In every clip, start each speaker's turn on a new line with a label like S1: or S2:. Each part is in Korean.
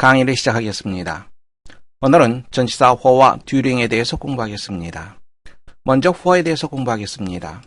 S1: 강의를 시작하겠습니다. 오늘은 전치사 who와 during에 대해서 공부하겠습니다. 먼저 who에 대해서 공부하겠습니다.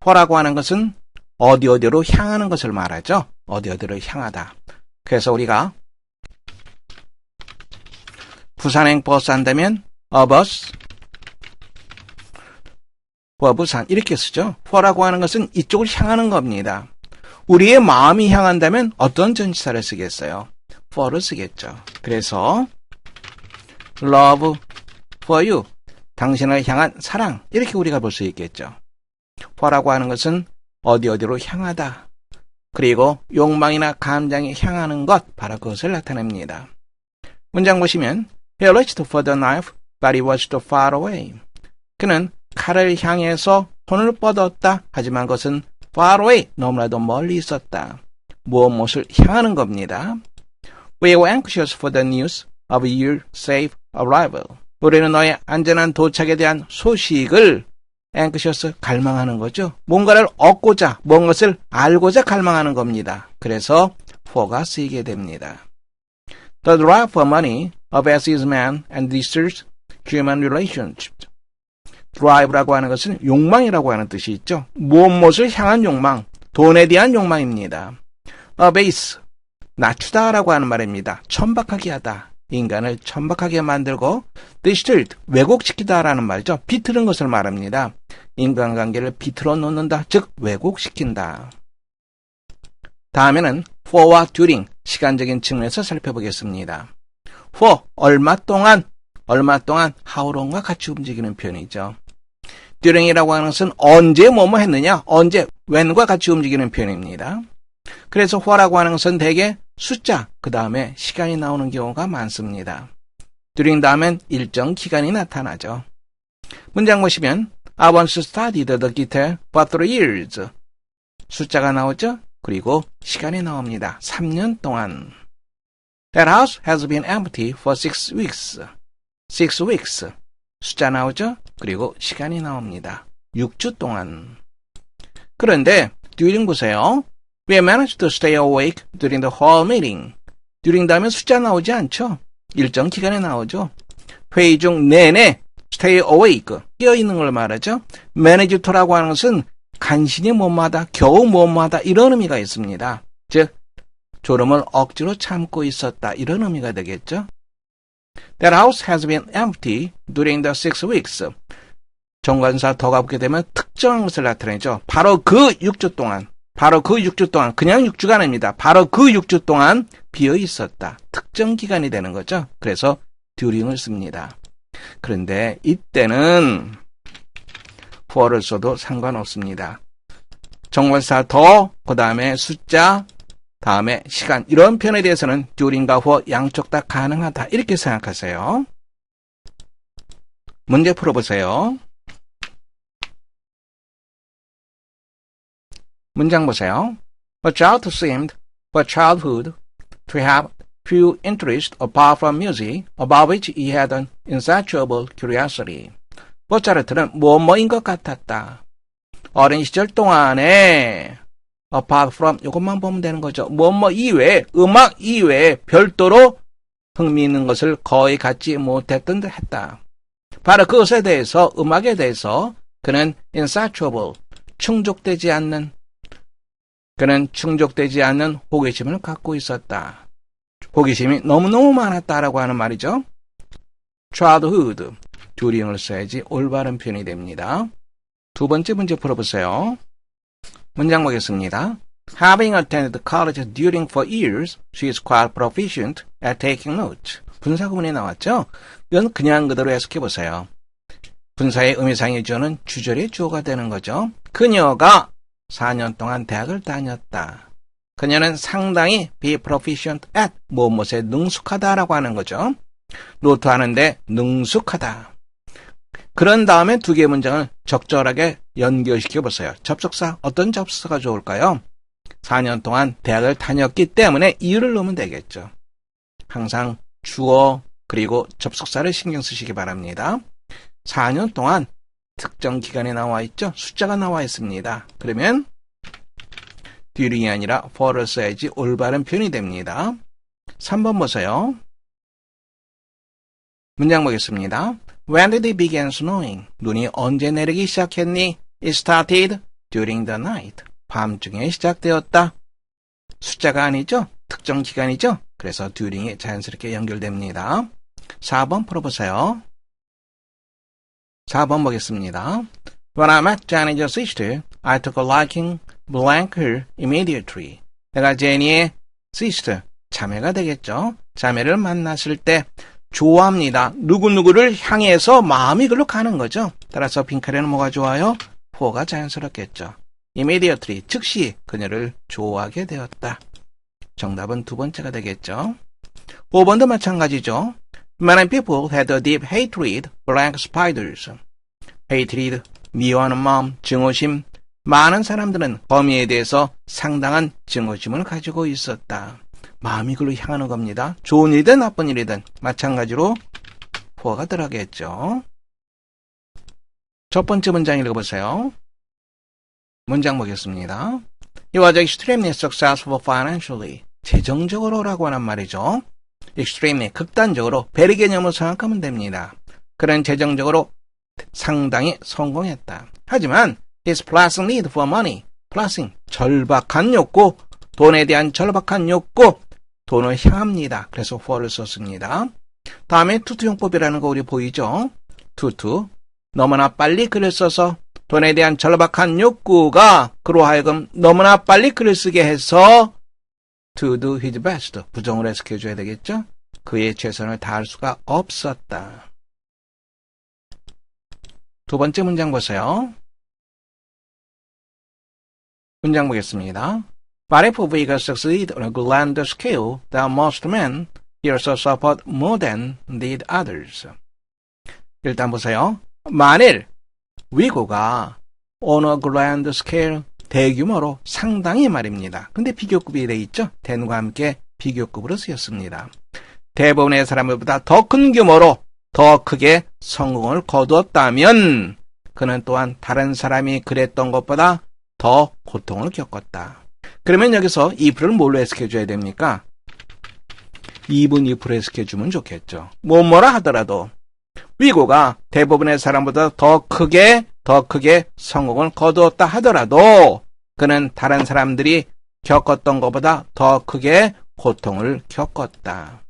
S1: who라고 하는 것은 어디어디로 향하는 것을 말하죠. 어디어디로 향하다. 그래서 우리가 부산행 버스 한다면 a bus, 부산 이렇게 쓰죠. who라고 하는 것은 이쪽을 향하는 겁니다. 우리의 마음이 향한다면 어떤 전치사를 쓰겠어요? for를 쓰겠죠. 그래서 love for you, 당신을 향한 사랑, 이렇게 우리가 볼 수 있겠죠. for라고 하는 것은 어디어디로 향하다. 그리고 욕망이나 감정이 향하는 것, 바로 그것을 나타냅니다. 문장 보시면 He reached for the knife, but he was too far away. 그는 칼을 향해서 손을 뻗었다. 하지만 그것은 far away, 너무나도 멀리 있었다. 무엇을 향하는 겁니다. We were anxious for the news of your safe arrival. 우리는 너의 안전한 도착에 대한 소식을 anxious, 갈망하는 거죠. 뭔가를 얻고자, 무엇을 알고자 갈망하는 겁니다. 그래서 for가 쓰이게 됩니다. The drive for money obeys man and disturbs human relationships. drive라고 하는 것은 욕망이라고 하는 뜻이 있죠. 무엇을 향한 욕망, 돈에 대한 욕망입니다. abase, 낮추다라고 하는 말입니다. 천박하게 하다. 인간을 천박하게 만들고 distort, 왜곡시키다라는 말이죠. 비틀은 것을 말합니다. 인간관계를 비틀어 놓는다, 즉 왜곡시킨다. 다음에는 for와 during, 시간적인 측면에서 살펴보겠습니다. for, 얼마 동안 how long과 같이 움직이는 표현이죠. during이라고 하는 것은 언제 뭐뭐 했느냐, 언제, when과 같이 움직이는 표현입니다. 그래서 who라고 하는 것은 대개 숫자, 그 다음에 시간이 나오는 경우가 많습니다. during 다음엔 일정 기간이 나타나죠. 문장 보시면 I once studied the guitar for 3 years. 숫자가 나오죠. 그리고 시간이 나옵니다. 3년 동안. That house has been empty for 6 weeks. 6 weeks. 숫자 나오죠. 그리고 시간이 나옵니다. 6주 동안. 그런데 during 보세요. We managed to stay awake during the whole meeting. during 다음에 숫자 나오지 않죠. 일정 기간에 나오죠. 회의 중 내내 stay awake, 깨어있는 걸 말하죠. manage to라고 하는 것은 간신히 뭐뭐하다, 겨우 뭐뭐하다, 이런 의미가 있습니다. 즉 졸음을 억지로 참고 있었다, 이런 의미가 되겠죠. That house has been empty during the 6 weeks. 정관사 더가 붙게 되면 특정한 것을 나타내죠. 바로 그 6주 동안, 그냥 6주가 아닙니다. 바로 그 6주 동안 비어 있었다. 특정 기간이 되는 거죠. 그래서 during을 씁니다. 그런데 이때는 for를 써도 상관없습니다. 정관사 더, 그 다음에 숫자, 다음에 시간, 이런 표현에 대해서는 during과 for 양쪽 다 가능하다, 이렇게 생각하세요. 문제 풀어보세요. 문장 보세요. A child seemed for childhood to have few interests apart from music, about which he had an insatiable curiosity. 모차르트는 뭐뭐인 것 같았다. 어린 시절 동안에 apart from, 이것만 보면 되는 거죠. 뭐뭐 이외에, 음악 이외에 별도로 흥미있는 것을 거의 갖지 못했던 듯 했다. 바로 그것에 대해서, 음악에 대해서 그는 insatiable, 그는 충족되지 않는 호기심을 갖고 있었다. 호기심이 너무너무 많았다라고 하는 말이죠. childhood, during을 써야지 올바른 표현이 됩니다. 두 번째 문제 풀어보세요. 문장 보겠습니다. Having attended college during 4 years, she is quite proficient at taking notes. 분사구문이 나왔죠? 이건 그냥 그대로 해석해보세요. 분사의 의미상의 주어는 주절의 주어가 되는 거죠. 그녀가 4년 동안 대학을 다녔다. 그녀는 상당히 be proficient at, 무엇에 능숙하다라고 하는 거죠. 노트하는데 능숙하다. 그런 다음에 두 개의 문장을 적절하게 연결시켜 보세요. 접속사, 어떤 접속사가 좋을까요? 4년 동안 대학을 다녔기 때문에 이유를 넣으면 되겠죠. 항상 주어 그리고 접속사를 신경 쓰시기 바랍니다. 4년 동안 특정 기간에 나와 있죠. 숫자가 나와 있습니다. 그러면 during이 아니라 for를 써야지 올바른 표현이 됩니다. 3번 보세요. 문장 보겠습니다. When did it begin snowing? 눈이 언제 내리기 시작했니? It started during the night. 밤중에 시작되었다. 숫자가 아니죠? 특정 기간이죠? 그래서 during이 자연스럽게 연결됩니다. 4번 풀어보세요. 4번 보겠습니다. When I met Jenny's sister, I took a liking blank her immediately. 내가 제니의 sister, 자매가 되겠죠? 자매를 만났을 때 좋아합니다. 누구누구를 향해서 마음이 글로 가는 거죠. 따라서 빈칸에는 뭐가 좋아요? for가 자연스럽겠죠. immediately, 즉시 그녀를 좋아하게 되었다. 정답은 두 번째가 되겠죠. 5번도 마찬가지죠. Many people had a deep hatred for black spiders. hatred, 미워하는 마음, 증오심. 많은 사람들은 거미에 대해서 상당한 증오심을 가지고 있었다. 마음이 그로 향하는 겁니다. 좋은 일이든 나쁜 일이든 마찬가지로 for가 들어가겠죠. 첫 번째 문장 읽어보세요. 문장 보겠습니다. He was extremely successful financially. 재정적으로라고 하는 말이죠. extremely, 극단적으로, 배리 개념으로 생각하면 됩니다. 그는 재정적으로 상당히 성공했다. 하지만 his pressing need for money, pressing, 절박한 욕구, 돈에 대한 절박한 욕구, 돈을 향합니다. 그래서 for를 썼습니다. 다음에 투투용법이라는 거 우리 보이죠? 투투, 너무나 빨리 글을 써서 돈에 대한 절박한 욕구가 그로 하여금 너무나 빨리 글을 쓰게 해서 to do his best, 부정으로 해석해줘야 되겠죠? 그의 최선을 다할 수가 없었다. 두 번째 문장 보세요. 문장 보겠습니다. But if we could succeed on a grander scale than most men, he also suffered more than did others. 일단 보세요. 만일 위고가 on a grand scale, 대규모로 상당히 말입니다. 근데 비교급이 돼 있죠? than과 함께 비교급으로 쓰였습니다. 대부분의 사람들보다 더 큰 규모로 더 크게 성공을 거두었다면 그는 또한 다른 사람이 그랬던 것보다 더 고통을 겪었다. 그러면 여기서 if를 뭘로 해석해줘야 됩니까? even if로 해석해주면 좋겠죠. 뭐라 하더라도 위고가 대부분의 사람보다 더 크게 성공을 거두었다 하더라도 그는 다른 사람들이 겪었던 것보다 더 크게 고통을 겪었다.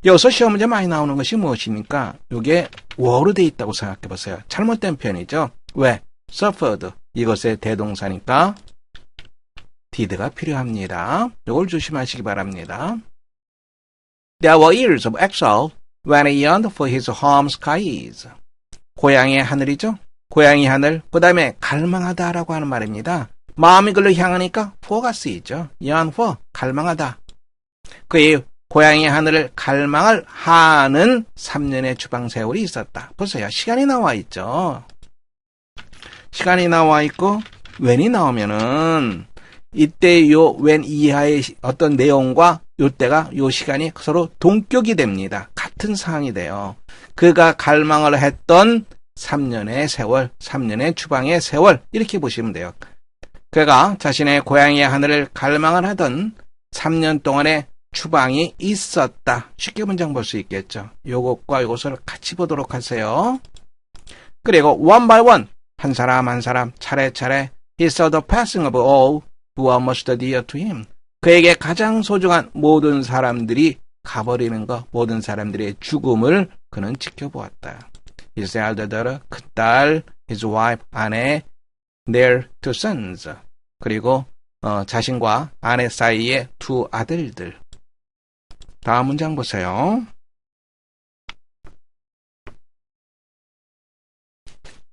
S1: 여기서 시험 문제 많이 나오는 것이 무엇입니까? 이게 were로 되어 있다고 생각해 보세요. 잘못된 표현이죠. 왜? suffered, 이것의 대동사니까 did가 필요합니다. 이걸 조심하시기 바랍니다. There were years of exile when he yearned for his home skies. 고향의 하늘이죠. 고향의 하늘, 그 다음에 갈망하다라고 하는 말입니다. 마음이 글로 향하니까 for가 쓰이죠. yearn for, 갈망하다. 그의 고향의 하늘을 갈망을 하는 3년의 주방 세월이 있었다. 보세요. 시간이 나와 있죠. 시간이 나와 있고 when이 나오면은 이때 요 when 이하의 어떤 내용과 요때가 요 시간이 서로 동격이 됩니다. 같은 상황이 돼요. 그가 갈망을 했던 3년의 세월, 3년의 주방의 세월 이렇게 보시면 돼요. 그가 자신의 고향의 하늘을 갈망을 하던 3년 동안의 주방이 있었다. 쉽게 문장 볼 수 있겠죠. 요것과 요것을 같이 보도록 하세요. 그리고 one by one, 한 사람 한 사람 차례차례 he saw the passing of all who are most dear to him. 그에게 가장 소중한 모든 사람들이 가버리는 것, 모든 사람들의 죽음을 그는 지켜보았다. His elder daughter, 큰딸, his wife, 아내, their two sons, 그리고 자신과 아내 사이의 두 아들들. 다음 문장 보세요.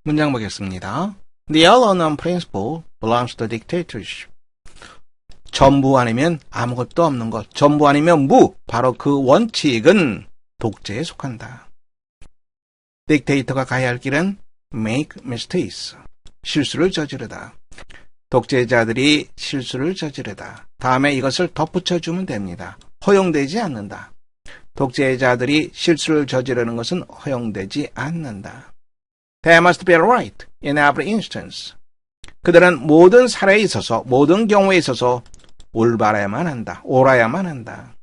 S1: 문장 보겠습니다. The all-or-none principle belongs to dictatorship. 전부 아니면 아무것도 없는 것, 전부 아니면 무, 바로 그 원칙은 독재에 속한다. 딕테이터가 가야 할 길은 make mistakes, 실수를 저지르다. 독재자들이 실수를 저지르다. 다음에 이것을 덧붙여주면 됩니다. 허용되지 않는다. 독재자들이 실수를 저지르는 것은 허용되지 않는다. There must be a right in every instance. 그들은 모든 사례에 있어서, 모든 경우에 있어서 올바라야만 한다. 옳아야만 한다.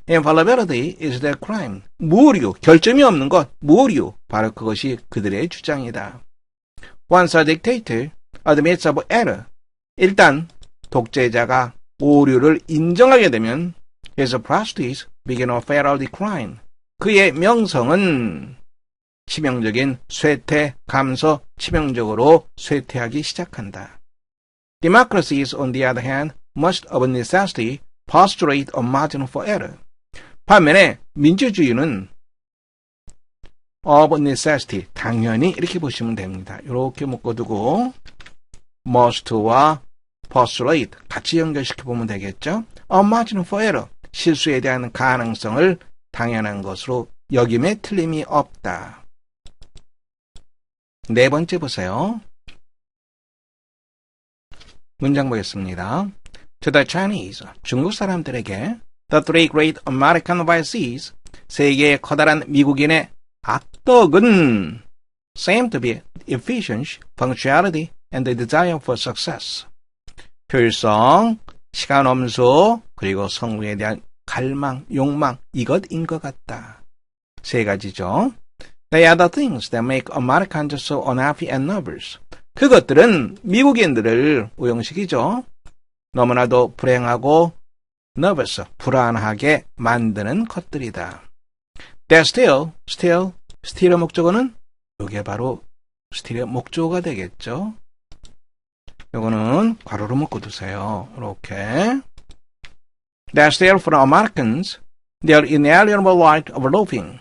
S1: Infallibility is their crime. 무오류, 결점이 없는 것, 무오류. 바로 그것이 그들의 주장이다. Once a dictator admits of error. 일단 독재자가 오류를 인정하게 되면 his prestige begin a fatal decline. 그의 명성은 치명적인 쇠퇴, 감소, 치명적으로 쇠퇴하기 시작한다. Democracies, on the other hand, must of necessity postulate a margin for error. 반면에 민주주의는 of necessity, 당연히 이렇게 보시면 됩니다. 이렇게 묶어두고 must와 postulate 같이 연결시켜 보면 되겠죠. A margin for error, 실수에 대한 가능성을 당연한 것으로 여김에 틀림이 없다. 네 번째 보세요. 문장 보겠습니다. To the Chinese, 중국 사람들에게 the three great American vices, 세계의 커다란 미국인의 악덕은 seem to be efficiency, punctuality, and the desire for success. 효율성, 시간 엄수, 그리고 성공에 대한 갈망, 욕망, 이것인 것 같다. 세 가지죠. They are the things that make Americans so unhappy and nervous. 그것들은 미국인들을 오형식이죠. 너무나도 불행하고 nervous, 불안하게 만드는 것들이다. That still의 목적어는 이게 바로 still의 목적어가 되겠죠. 요거는 괄호로 묶어두세요. 이렇게. That still for Americans, their inalienable right of loafing.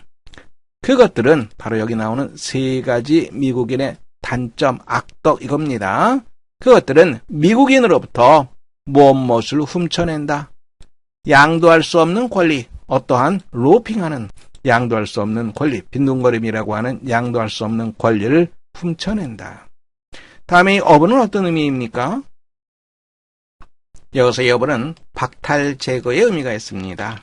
S1: 그것들은 바로 여기 나오는 세 가지 미국인의 단점, 악덕 이겁니다. 그것들은 미국인으로부터 무엇을 훔쳐낸다. 양도할 수 없는 권리, 어떠한 로핑하는 양도할 수 없는 권리, 빈둥거림이라고 하는 양도할 수 없는 권리를 훔쳐낸다. 다음에 어부는 어떤 의미입니까? 여기서 어부는 박탈 제거의 의미가 있습니다.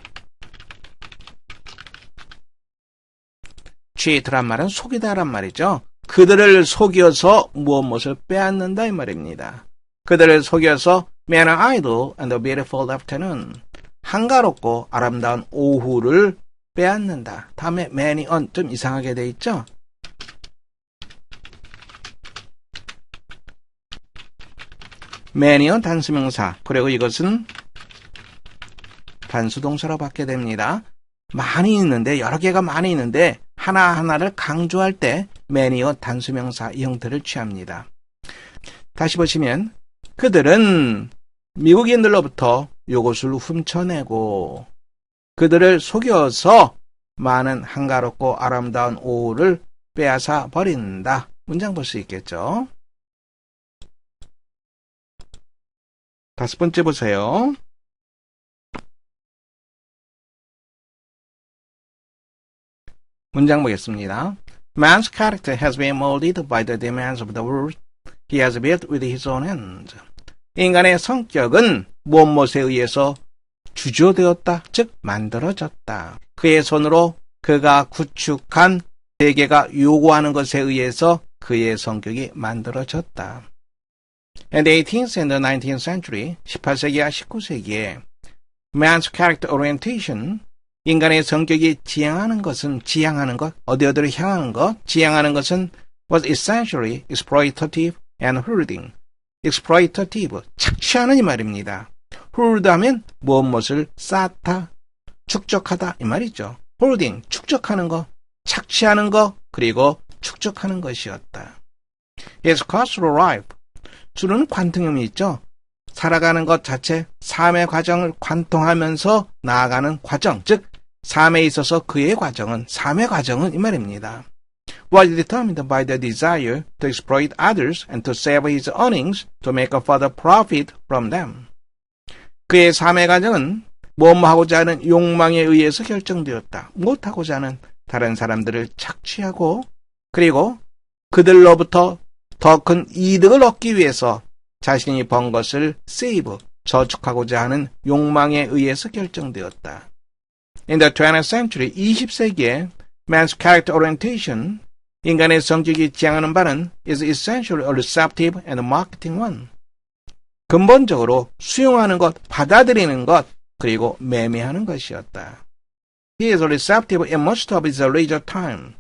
S1: cheat란 말은 속이다란 말이죠. 그들을 속여서 무엇을 빼앗는다 이 말입니다. 그들을 속여서 man an idle and a beautiful afternoon, 한가롭고 아름다운 오후를 빼앗는다. 다음에 man이 on 좀 이상하게 돼 있죠. man이 on 단수명사, 그리고 이것은 단수동사로 받게 됩니다. 많이 있는데, 여러 개가 많이 있는데 하나하나를 강조할 때 man이 on 단수명사 이 형태를 취합니다. 다시 보시면 그들은 미국인들로부터 요것을 훔쳐내고 그들을 속여서 많은 한가롭고 아름다운 오후를 빼앗아 버린다. 문장 볼 수 있겠죠. 다섯 번째 보세요. 문장 보겠습니다. Man's character has been molded by the demands of the world he has built with his own hands. 인간의 성격은 무엇에 의해서 주조되었다, 즉 만들어졌다. 그의 손으로 그가 구축한 세계가 요구하는 것에 의해서 그의 성격이 만들어졌다. In the 18th and the 19th century, 18세기와 19세기에 man's character orientation, 인간의 성격이 지향하는 것, 어디를 향하는 것, 지향하는 것은 was essentially exploitative and hoarding. exploitative, 착취하는 이 말입니다. hoard 하면 무엇을 쌓다, 축적하다 이 말이죠. hoarding, 축적하는 것, 착취하는 것, 그리고 축적하는 것이었다. His cultural life, 주는 관통형이 있죠. 살아가는 것 자체, 삶의 과정을 관통하면서 나아가는 과정, 즉 삶에 있어서 그의 과정은, 삶의 과정은 이 말입니다. Was determined by the desire to exploit others and to save his earnings to make a further profit from them. 그의 삶의 과정은 무엇하고자 하는 욕망에 의해서 결정되었다. 무엇하고자 하는 다른 사람들을 착취하고 그리고 그들로부터 더 큰 이득을 얻기 위해서 자신이 번 것을 save, 저축하고자 하는 욕망에 의해서 결정되었다. In the 20th century, 20세기에 man's character orientation, 인간의 성격이 지향하는 바는 is essentially a receptive and marketing one. 근본적으로 수용하는 것, 받아들이는 것, 그리고 매매하는 것이었다. He is receptive in most of his leisure time.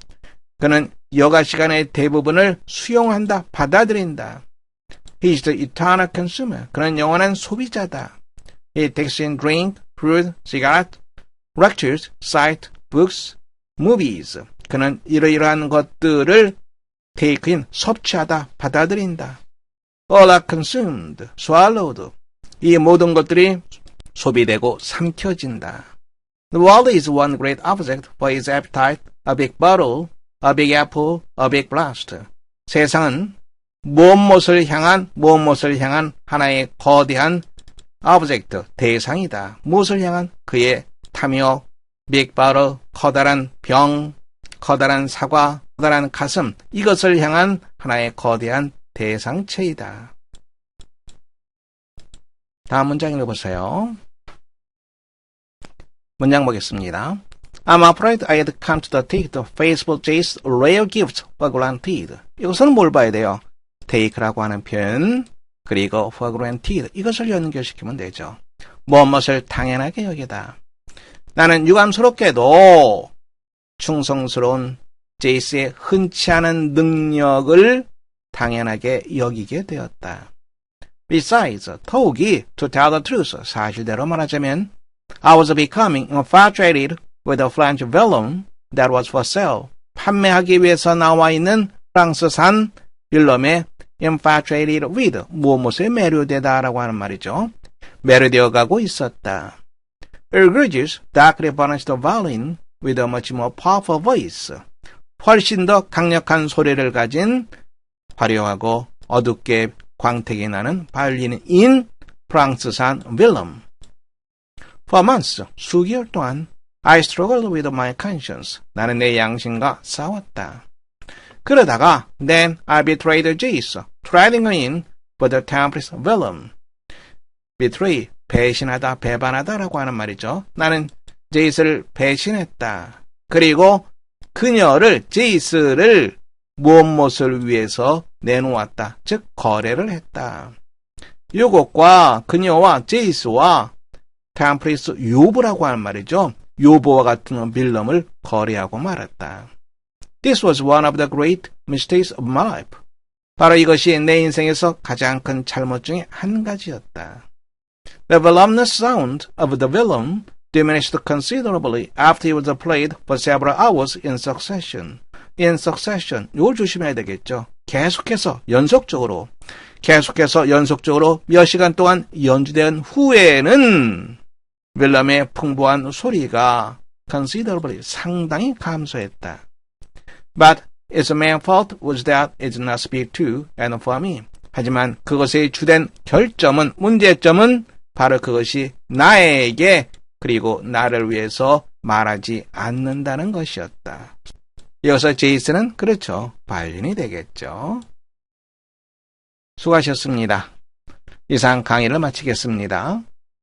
S1: 그는 여가 시간의 대부분을 수용한다, 받아들인다. He is the eternal consumer. 그는 영원한 소비자다. He takes in drink, food, cigarette, lectures, sight, books, movies. 그는 이러이러한 것들을 take in, 섭취하다, 받아들인다. All are consumed, swallowed. 이 모든 것들이 소비되고 삼켜진다. The world is one great object for its appetite, a big bottle, a big apple, a big blast. 세상은 무엇을 향한 하나의 거대한 object, 대상이다. 무엇을 향한? 그의 탐욕, big bottle, 커다란 병, 커다란 사과, 커다란 가슴, 이것을 향한 하나의 거대한 대상체이다. 다음 문장 읽어보세요. 문장 보겠습니다. I'm afraid I had come to the take the faithful Jay's rare gifts for granted. 이것은 뭘 봐야 돼요? take라고 하는 표현, 그리고 for granted, 이것을 연결시키면 되죠. 무엇을 당연하게 여기다. 나는 유감스럽게도 충성스러운 제이스의 흔치 않은 능력을 당연하게 여기게 되었다. Besides, 더욱이, to tell the truth, 사실대로 말하자면, I was becoming infatuated with a French vellum that was for sale. 판매하기 위해서 나와 있는 프랑스산 빌럼에 infatuated with, 무엇에 매료되다라고 하는 말이죠. 매료되어 가고 있었다. Egregious, darkly varnished violin with a much more powerful voice. 훨씬 더 강력한 소리를 가진 화려하고 어둡게 광택이 나는 바이올린인 프랑스산 빌럼. For months, 수개월 동안 I struggled with my conscience. 나는 내 양심과 싸웠다. 그러다가 then I betrayed Jace, trading in for the Tempest vellum. betray, 배신하다, 배반하다라고 하는 말이죠. 나는 제이스를 배신했다. 그리고 그녀를, 제이스를 무엇을 위해서 내놓았다. 즉 거래를 했다. 이것과 그녀와 제이스와 템플리스 요브라고 하는 말이죠. 요보와 같은 빌럼을 거래하고 말았다. This was one of the great mistakes of my life. 바로 이것이 내 인생에서 가장 큰 잘못 중에 한 가지였다. The voluminous sound of the vellum diminished considerably after it was played for several hours in succession. In succession. 이걸 조심해야 되겠죠. 계속해서 연속적으로 몇 시간 동안 연주된 후에는 빌럼의 풍부한 소리가 considerably 상당히 감소했다. But its main fault was that it did not speak to and for me. 하지만 그것의 주된 결점은, 문제점은 바로 그것이 나에게 그리고 나를 위해서 말하지 않는다는 것이었다. 여기서 제이스는 그렇죠. 바이올린이 되겠죠. 수고하셨습니다. 이상 강의를 마치겠습니다.